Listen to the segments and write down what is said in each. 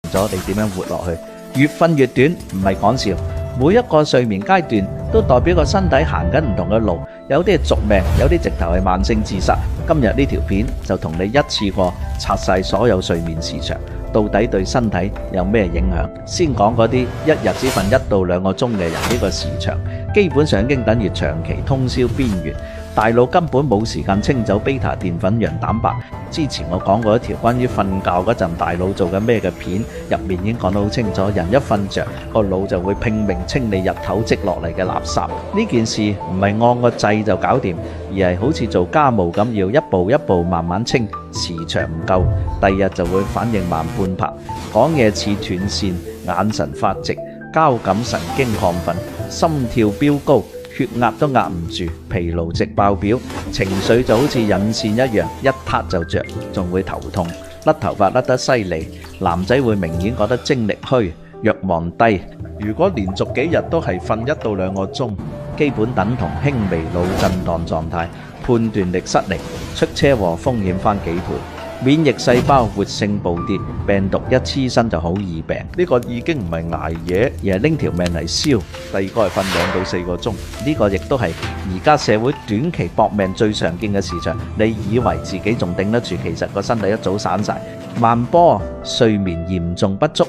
咗你點樣活落去。越瞓越短唔係講笑，每一個睡眠階段都代表個身體行緊唔同嘅路，有啲係續命，有啲直頭係慢性自殺。今日呢條片就同你一次過拆晒所有睡眠時長，到底對身體有咩影響？先講嗰啲一日只瞓1到2個鐘嘅人，呢個時長基本上已經等於長期通宵邊緣，大腦根本冇時間清走 β 澱粉樣蛋白。之前我講過一條關於瞓覺嗰陣大腦做緊咩嘅片，入面已經講得好清楚，人一瞓着個腦就會拼命清理日頭積落嚟嘅垃圾。呢件事唔係按個掣就搞掂，而係好似做家務咁，要一步一步慢慢清，時長唔夠，第二日就會反應慢半拍，講嘢似斷線，眼神發直，交感神經亢奮，心跳飆高，血壓都壓唔住，疲勞直爆表，情緒就好似引線一樣，一撻就着，仲會頭痛，甩頭髮甩得犀利，男仔會明顯覺得精力虛，慾望低。如果連續幾日都係瞓1到2個鐘，基本等同輕微腦震盪狀態，判斷力失靈，出車禍風險翻幾倍。免疫細胞活性暴跌，病毒一黐身就好易病。呢個已經唔係捱夜，而係拎條命嚟燒。第二個係瞓2到4個鐘，呢個亦都係而家社會短期搏命最常見嘅時長。你以為自己仲頂得住，其實個身體一早散晒。慢波，睡眠嚴重不足，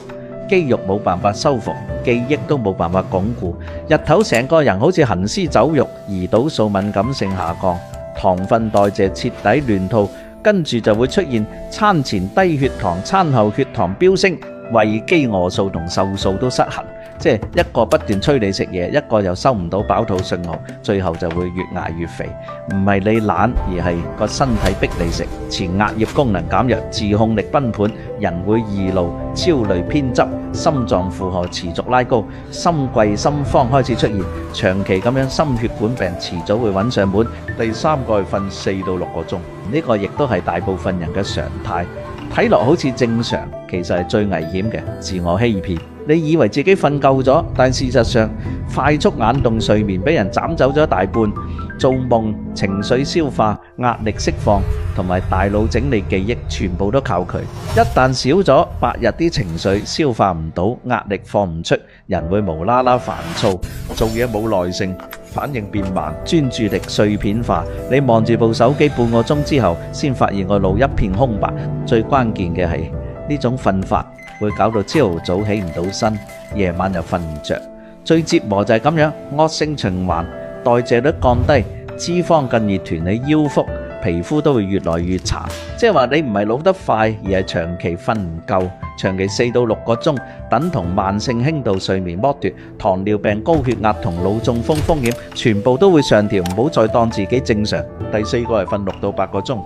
肌肉冇辦法修復，記憶都冇辦法鞏固。日頭成個人好似行屍走肉，胰島素敏感性下降，糖分代謝徹底亂套。跟住就會出現餐前低血糖、餐後血糖飆升，胃飢餓素同瘦素都失衡，即係一個不斷催你食嘢，一個又收唔到飽肚信號，最後就會越捱越肥。唔係你懶，而係個身體逼你食。前額葉功能減弱，自控力崩盤，人會易怒、焦慮、偏執，心臟負荷持續拉高，心悸心慌開始出現，長期咁樣心血管病遲早會揾上門。第三個係瞓4到6個鐘，呢個亦都係大部分人嘅常態。睇落好似正常，其實係最危險嘅自我欺騙。你以為自己瞓夠咗，但事實上快速眼動睡眠俾人斬走咗一大半。做夢、情緒消化、壓力釋放同埋大腦整理記憶，全部都靠佢。一旦少咗，白日啲情緒消化唔到，壓力放唔出，人會無啦啦煩躁，做嘢冇耐性，反應變慢，專注力碎片化。你望住部手機半個鐘之後，先發現個腦一片空白。最關鍵嘅係呢種瞓法會搞到朝早起唔到身，夜晚又瞓唔着。最折磨就係咁樣，惡性循環。代謝率降低，脂肪更易囤喺腰腹，皮膚都會越來越殘。即係話你唔係老得快，而係長期瞓唔夠，長期4到6個鐘，等同慢性輕度睡眠剝奪，糖尿病、高血壓同腦中風風險全部都會上調。唔好再當自己正常。第4個係瞓6到8個鐘，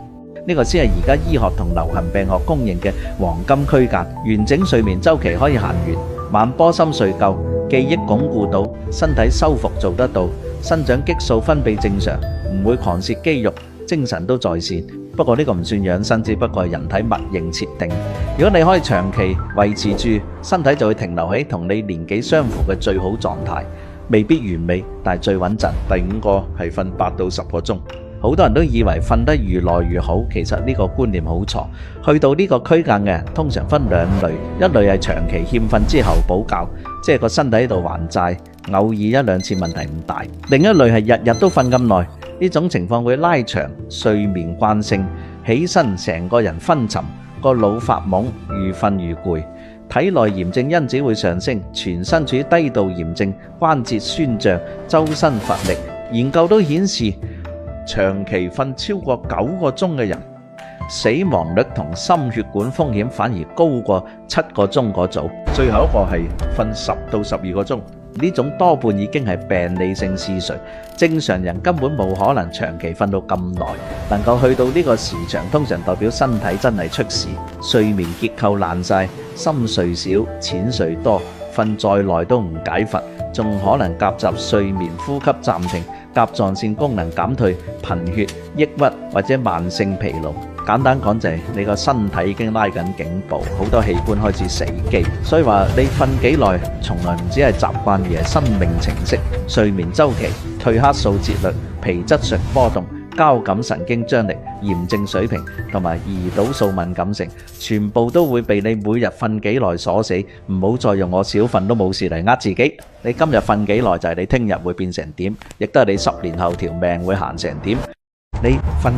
呢個先係而家醫學同流行病學公認嘅黃金區間。完整睡眠週期可以行完，慢波深睡夠，記憶鞏固到，身體修復做得到，生長激素分泌正常，唔會狂泄肌肉，精神都在線。不過呢個唔算養生，只不過係人體默認設定。如果你可以長期維持住，身體就會停留喺同你年紀相符嘅最好狀態，未必完美，但係最穩陣。第5個係瞓8到10個鐘。好多人都以為瞓得越耐越好，其實呢個觀念好錯。去到呢個區間嘅人，通常分2類，一類係長期欠瞓之後補覺，即係個身體喺度還債，偶爾1、2次問題唔大；另一類係日日都瞓咁耐，呢種情況會拉長睡眠慣性，起身成個人昏沉，個腦發懵，愈瞓愈攰，體內炎症因子會上升，全身處於低度炎症，關節酸脹，周身乏力。研究都顯示，長期瞓超過9個鐘嘅人，死亡率同心血管風險反而高過7個鐘嗰組。最後一個係瞓10到12個鐘，呢種多半已經係病理性嗜睡，正常人根本冇可能長期瞓到咁耐。能夠去到呢個時長，通常代表身體真係出事，睡眠結構爛晒，深睡少、淺睡多，瞓再耐都唔解乏，仲可能夾雜睡眠呼吸暫停、甲狀腺功能減退、貧血、抑鬱或者慢性疲勞。簡單講就係你個身體已經拉緊警報，好多器官開始死機。所以話你瞓幾耐，從來唔止係習慣，而係生命程式。睡眠週期、褪黑素節律、皮質醇波動、交感神經張力、炎症水平同埋胰島素敏感性，全部都會被你每日瞓幾耐鎖死。唔好再用我少瞓都冇事嚟呃自己。你今日瞓幾耐就係你聽日會變成點，亦都係你10年後條命會行成點。你瞓